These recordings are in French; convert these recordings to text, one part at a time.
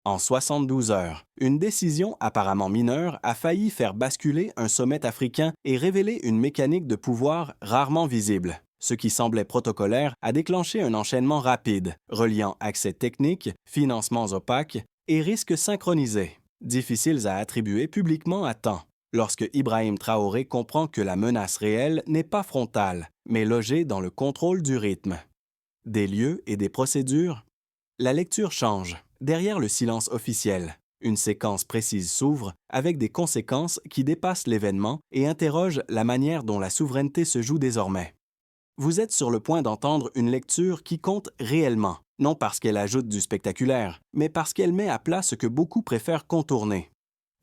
En 72 heures, une décision apparemment mineure a failli faire basculer un sommet africain et révéler une mécanique de pouvoir rarement visible. Ce qui semblait protocolaire a déclenché un enchaînement rapide, reliant accès technique, financements opaques et risques synchronisés, difficiles à attribuer publiquement à temps. Lorsque Ibrahim Traoré comprend que la menace réelle n'est pas frontale, mais logée dans le contrôle du rythme, des lieux et des procédures, la lecture change. Derrière le silence officiel, une séquence précise s'ouvre avec des conséquences qui dépassent l'événement et interrogent la manière dont la souveraineté se joue désormais. Vous êtes sur le point d'entendre une lecture qui compte réellement, non parce qu'elle ajoute du spectaculaire, mais parce qu'elle met à plat ce que beaucoup préfèrent contourner.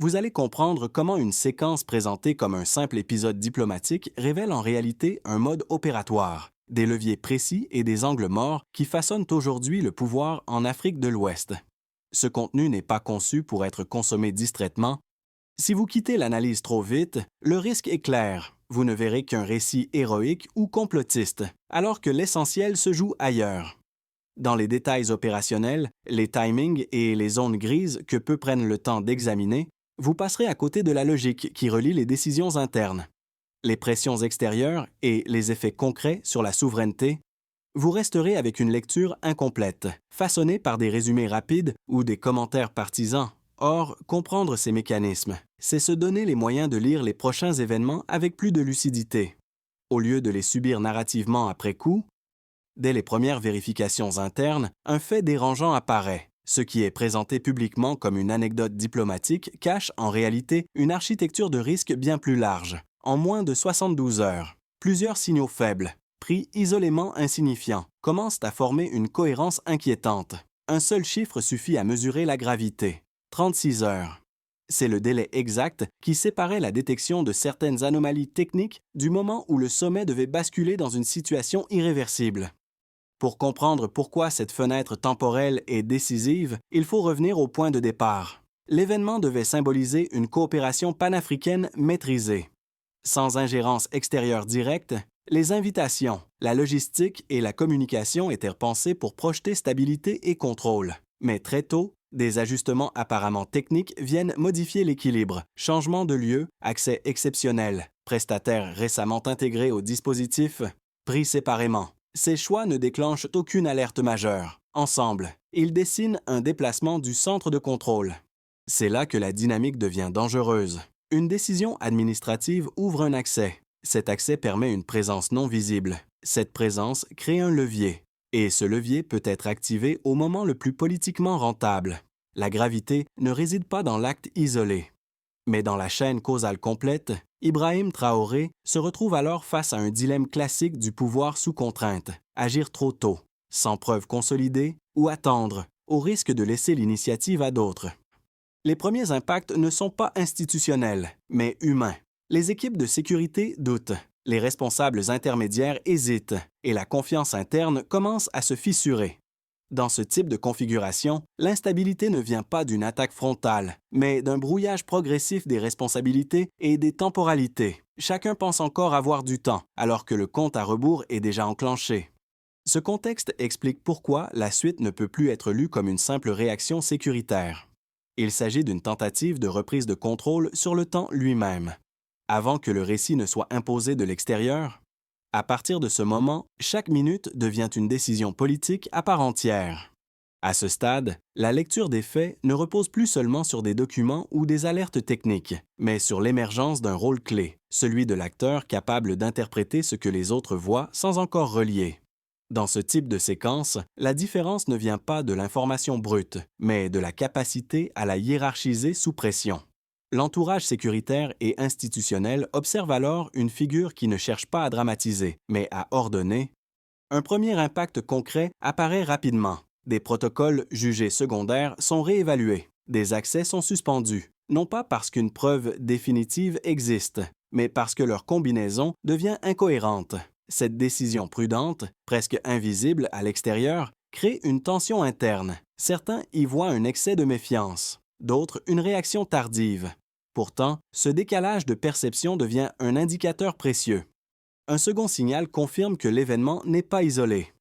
Vous allez comprendre comment une séquence présentée comme un simple épisode diplomatique révèle en réalité un mode opératoire, des leviers précis et des angles morts qui façonnent aujourd'hui le pouvoir en Afrique de l'Ouest. Ce contenu n'est pas conçu pour être consommé distraitement. Si vous quittez l'analyse trop vite, le risque est clair. Vous ne verrez qu'un récit héroïque ou complotiste, alors que l'essentiel se joue ailleurs. Dans les détails opérationnels, les timings et les zones grises que peu prennent le temps d'examiner, vous passerez à côté de la logique qui relie les décisions internes, les pressions extérieures et les effets concrets sur la souveraineté. Vous resterez avec une lecture incomplète, façonnée par des résumés rapides ou des commentaires partisans. Or, comprendre ces mécanismes, c'est se donner les moyens de lire les prochains événements avec plus de lucidité. Au lieu de les subir narrativement après coup, dès les premières vérifications internes, un fait dérangeant apparaît. Ce qui est présenté publiquement comme une anecdote diplomatique cache en réalité une architecture de risque bien plus large. En moins de 72 heures, plusieurs signaux faibles, pris isolément insignifiants, commencent à former une cohérence inquiétante. Un seul chiffre suffit à mesurer la gravité. 36 heures. C'est le délai exact qui séparait la détection de certaines anomalies techniques du moment où le sommet devait basculer dans une situation irréversible. Pour comprendre pourquoi cette fenêtre temporelle est décisive, il faut revenir au point de départ. L'événement devait symboliser une coopération panafricaine maîtrisée. Sans ingérence extérieure directe, les invitations, la logistique et la communication étaient pensées pour projeter stabilité et contrôle. Mais très tôt, des ajustements apparemment techniques viennent modifier l'équilibre. Changement de lieu, accès exceptionnel, prestataires récemment intégrés au dispositif, pris séparément. Ces choix ne déclenchent aucune alerte majeure. Ensemble, ils dessinent un déplacement du centre de contrôle. C'est là que la dynamique devient dangereuse. Une décision administrative ouvre un accès. Cet accès permet une présence non visible. Cette présence crée un levier. Et ce levier peut être activé au moment le plus politiquement rentable. La gravité ne réside pas dans l'acte isolé. Mais dans la chaîne causale complète, Ibrahim Traoré se retrouve alors face à un dilemme classique du pouvoir sous contrainte, agir trop tôt, sans preuve consolidée, ou attendre, au risque de laisser l'initiative à d'autres. Les premiers impacts ne sont pas institutionnels, mais humains. Les équipes de sécurité doutent, les responsables intermédiaires hésitent, et la confiance interne commence à se fissurer. Dans ce type de configuration, l'instabilité ne vient pas d'une attaque frontale, mais d'un brouillage progressif des responsabilités et des temporalités. Chacun pense encore avoir du temps, alors que le compte à rebours est déjà enclenché. Ce contexte explique pourquoi la suite ne peut plus être lue comme une simple réaction sécuritaire. Il s'agit d'une tentative de reprise de contrôle sur le temps lui-même. Avant que le récit ne soit imposé de l'extérieur, à partir de ce moment, chaque minute devient une décision politique à part entière. À ce stade, la lecture des faits ne repose plus seulement sur des documents ou des alertes techniques, mais sur l'émergence d'un rôle clé, celui de l'acteur capable d'interpréter ce que les autres voient sans encore relier. Dans ce type de séquence, la différence ne vient pas de l'information brute, mais de la capacité à la hiérarchiser sous pression. L'entourage sécuritaire et institutionnel observe alors une figure qui ne cherche pas à dramatiser, mais à ordonner. Un premier impact concret apparaît rapidement. Des protocoles jugés secondaires sont réévalués. Des accès sont suspendus, non pas parce qu'une preuve définitive existe, mais parce que leur combinaison devient incohérente. Cette décision prudente, presque invisible à l'extérieur, crée une tension interne. Certains y voient un excès de méfiance, d'autres une réaction tardive. Pourtant, ce décalage de perception devient un indicateur précieux. Un second signal confirme que l'événement n'est pas isolé.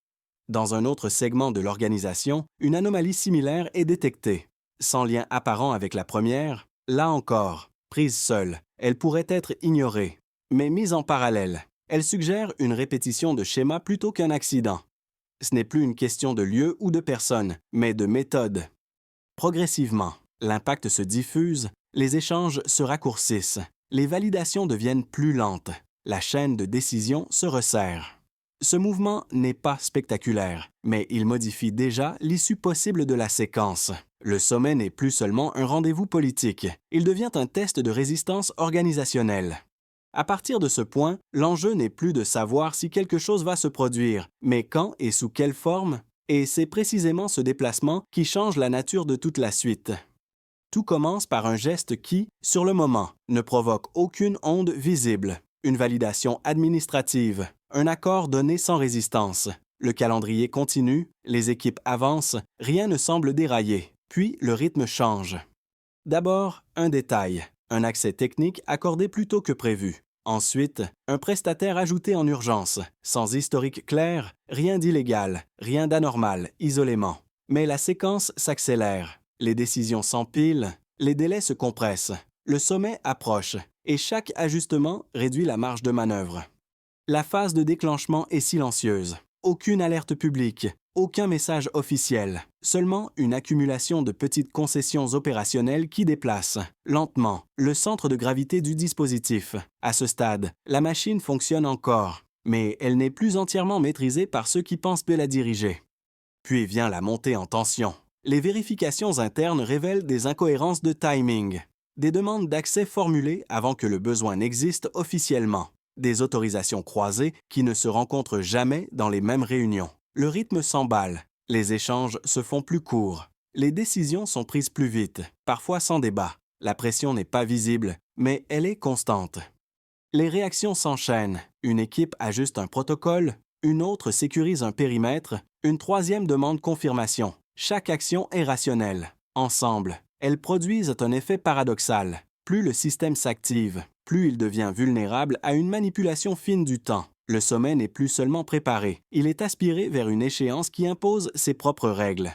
Dans un autre segment de l'organisation, une anomalie similaire est détectée. Sans lien apparent avec la première, là encore, prise seule, elle pourrait être ignorée. Mais mise en parallèle, elle suggère une répétition de schéma plutôt qu'un accident. Ce n'est plus une question de lieu ou de personne, mais de méthode. Progressivement, l'impact se diffuse, les échanges se raccourcissent, les validations deviennent plus lentes, la chaîne de décision se resserre. Ce mouvement n'est pas spectaculaire, mais il modifie déjà l'issue possible de la séquence. Le sommet n'est plus seulement un rendez-vous politique, il devient un test de résistance organisationnelle. À partir de ce point, l'enjeu n'est plus de savoir si quelque chose va se produire, mais quand et sous quelle forme, et c'est précisément ce déplacement qui change la nature de toute la suite. Tout commence par un geste qui, sur le moment, ne provoque aucune onde visible, une validation administrative, un accord donné sans résistance. Le calendrier continue, les équipes avancent, rien ne semble dérailler, puis le rythme change. D'abord, un détail, un accès technique accordé plus tôt que prévu. Ensuite, un prestataire ajouté en urgence, sans historique clair, rien d'illégal, rien d'anormal, isolément. Mais la séquence s'accélère, les décisions s'empilent, les délais se compressent, le sommet approche, et chaque ajustement réduit la marge de manœuvre. La phase de déclenchement est silencieuse, aucune alerte publique, aucun message officiel, seulement une accumulation de petites concessions opérationnelles qui déplacent, lentement, le centre de gravité du dispositif. À ce stade, la machine fonctionne encore, mais elle n'est plus entièrement maîtrisée par ceux qui pensent de la diriger. Puis vient la montée en tension. Les vérifications internes révèlent des incohérences de timing, des demandes d'accès formulées avant que le besoin n'existe officiellement, des autorisations croisées qui ne se rencontrent jamais dans les mêmes réunions. Le rythme s'emballe, les échanges se font plus courts, les décisions sont prises plus vite, parfois sans débat. La pression n'est pas visible, mais elle est constante. Les réactions s'enchaînent, une équipe ajuste un protocole, une autre sécurise un périmètre, une troisième demande confirmation. Chaque action est rationnelle. Ensemble, elles produisent un effet paradoxal. Plus le système s'active, plus il devient vulnérable à une manipulation fine du temps. Le sommet n'est plus seulement préparé, il est aspiré vers une échéance qui impose ses propres règles.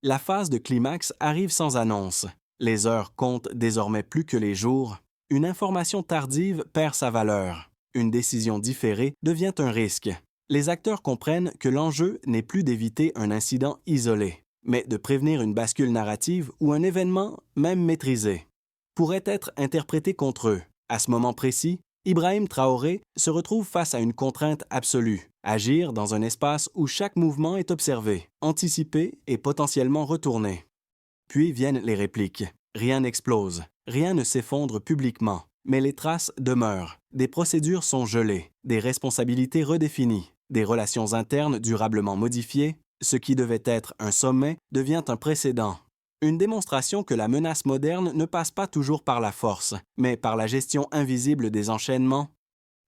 La phase de climax arrive sans annonce. Les heures comptent désormais plus que les jours. Une information tardive perd sa valeur. Une décision différée devient un risque. Les acteurs comprennent que l'enjeu n'est plus d'éviter un incident isolé, mais de prévenir une bascule narrative ou un événement, même maîtrisé, pourrait être interprété contre eux. À ce moment précis, Ibrahim Traoré se retrouve face à une contrainte absolue, agir dans un espace où chaque mouvement est observé, anticipé et potentiellement retourné. Puis viennent les répliques. Rien n'explose, rien ne s'effondre publiquement, mais les traces demeurent. Des procédures sont gelées, des responsabilités redéfinies, des relations internes durablement modifiées. Ce qui devait être un sommet devient un précédent. Une démonstration que la menace moderne ne passe pas toujours par la force, mais par la gestion invisible des enchaînements.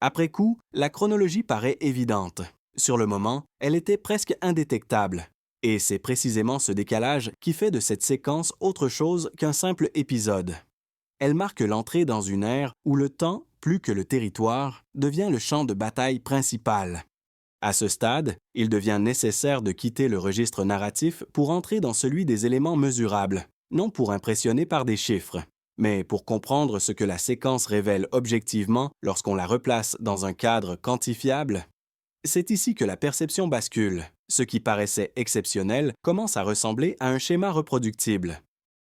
Après coup, la chronologie paraît évidente. Sur le moment, elle était presque indétectable. Et c'est précisément ce décalage qui fait de cette séquence autre chose qu'un simple épisode. Elle marque l'entrée dans une ère où le temps, plus que le territoire, devient le champ de bataille principal. À ce stade, il devient nécessaire de quitter le registre narratif pour entrer dans celui des éléments mesurables, non pour impressionner par des chiffres, mais pour comprendre ce que la séquence révèle objectivement lorsqu'on la replace dans un cadre quantifiable. C'est ici que la perception bascule. Ce qui paraissait exceptionnel commence à ressembler à un schéma reproductible.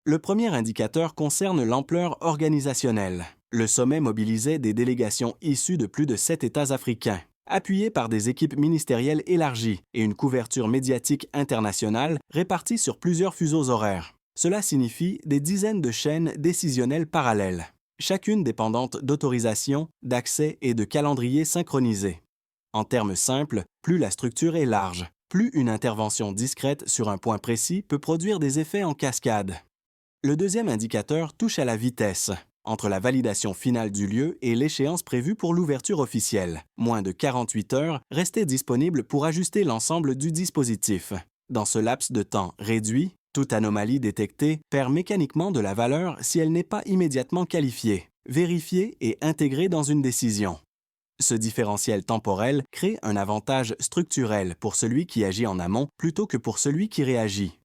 Le premier indicateur concerne l'ampleur organisationnelle. Le sommet mobilisait des délégations issues de plus de 7 États africains, appuyées par des équipes ministérielles élargies et une couverture médiatique internationale répartie sur plusieurs fuseaux horaires. Cela signifie des dizaines de chaînes décisionnelles parallèles, chacune dépendante d'autorisations, d'accès et de calendriers synchronisés. En termes simples, plus la structure est large, plus une intervention discrète sur un point précis peut produire des effets en cascade. Le deuxième indicateur touche à la vitesse, entre la validation finale du lieu et l'échéance prévue pour l'ouverture officielle. Moins de 48 heures restaient disponibles pour ajuster l'ensemble du dispositif. Dans ce laps de temps réduit, toute anomalie détectée perd mécaniquement de la valeur si elle n'est pas immédiatement qualifiée, vérifiée et intégrée dans une décision. Ce différentiel temporel crée un avantage structurel pour celui qui agit en amont plutôt que pour celui qui réagit.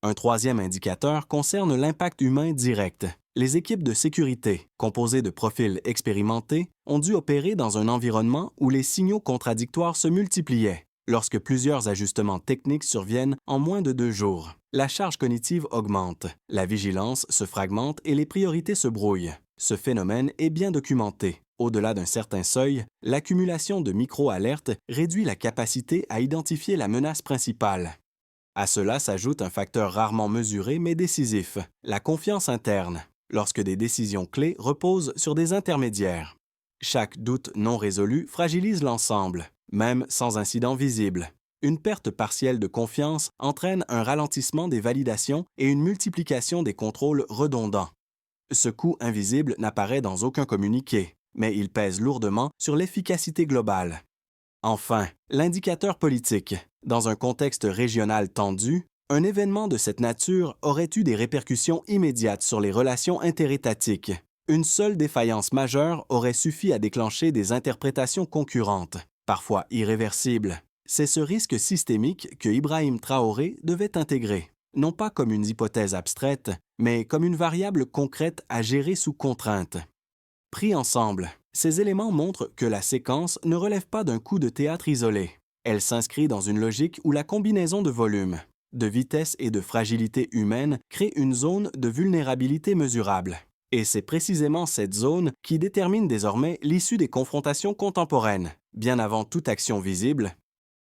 Un troisième indicateur concerne l'impact humain direct. Les équipes de sécurité, composées de profils expérimentés, ont dû opérer dans un environnement où les signaux contradictoires se multipliaient. Lorsque plusieurs ajustements techniques surviennent en moins de 2 jours, la charge cognitive augmente, la vigilance se fragmente et les priorités se brouillent. Ce phénomène est bien documenté. Au-delà d'un certain seuil, l'accumulation de micro-alertes réduit la capacité à identifier la menace principale. À cela s'ajoute un facteur rarement mesuré mais décisif, la confiance interne, lorsque des décisions clés reposent sur des intermédiaires. Chaque doute non résolu fragilise l'ensemble, même sans incident visible. Une perte partielle de confiance entraîne un ralentissement des validations et une multiplication des contrôles redondants. Ce coût invisible n'apparaît dans aucun communiqué, mais il pèse lourdement sur l'efficacité globale. Enfin, l'indicateur politique. Dans un contexte régional tendu, un événement de cette nature aurait eu des répercussions immédiates sur les relations interétatiques. Une seule défaillance majeure aurait suffi à déclencher des interprétations concurrentes, parfois irréversibles. C'est ce risque systémique que Ibrahim Traoré devait intégrer, non pas comme une hypothèse abstraite, mais comme une variable concrète à gérer sous contrainte. Pris ensemble, ces éléments montrent que la séquence ne relève pas d'un coup de théâtre isolé. Elle s'inscrit dans une logique où la combinaison de volume, de vitesse et de fragilité humaine crée une zone de vulnérabilité mesurable. Et c'est précisément cette zone qui détermine désormais l'issue des confrontations contemporaines, bien avant toute action visible.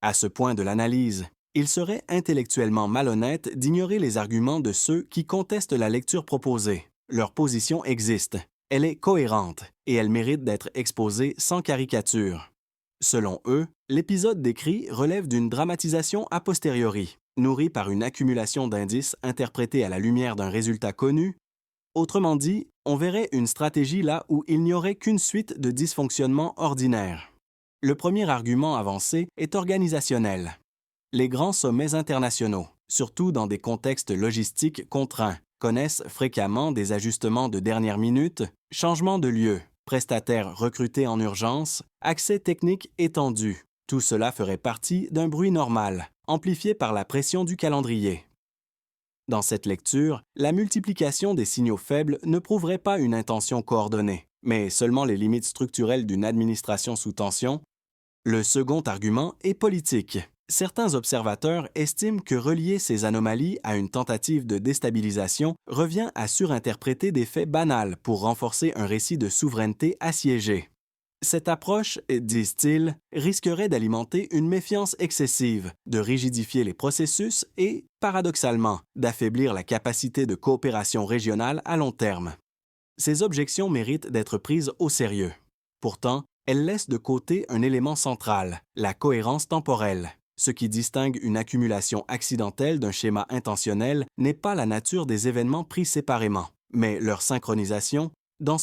À ce point de l'analyse, il serait intellectuellement malhonnête d'ignorer les arguments de ceux qui contestent la lecture proposée. Leur position existe. Elle est cohérente et elle mérite d'être exposée sans caricature. Selon eux, l'épisode décrit relève d'une dramatisation a posteriori, nourrie par une accumulation d'indices interprétés à la lumière d'un résultat connu. Autrement dit, on verrait une stratégie là où il n'y aurait qu'une suite de dysfonctionnements ordinaires. Le premier argument avancé est organisationnel. Les grands sommets internationaux, surtout dans des contextes logistiques contraints, connaissent fréquemment des ajustements de dernière minute, changements de lieu, prestataires recrutés en urgence, accès technique étendu. Tout cela ferait partie d'un bruit normal, amplifié par la pression du calendrier. Dans cette lecture, la multiplication des signaux faibles ne prouverait pas une intention coordonnée, mais seulement les limites structurelles d'une administration sous tension. Le second argument est politique. Certains observateurs estiment que relier ces anomalies à une tentative de déstabilisation revient à surinterpréter des faits banals pour renforcer un récit de souveraineté assiégée. Cette approche, disent-ils, risquerait d'alimenter une méfiance excessive, de rigidifier les processus et, paradoxalement, d'affaiblir la capacité de coopération régionale à long terme. Ces objections méritent d'être prises au sérieux. Pourtant, elles laissent de côté un élément central, la cohérence temporelle. Ce qui distingue une accumulation accidentelle d'un schéma intentionnel n'est pas la nature des événements pris séparément, mais leur synchronisation. Dans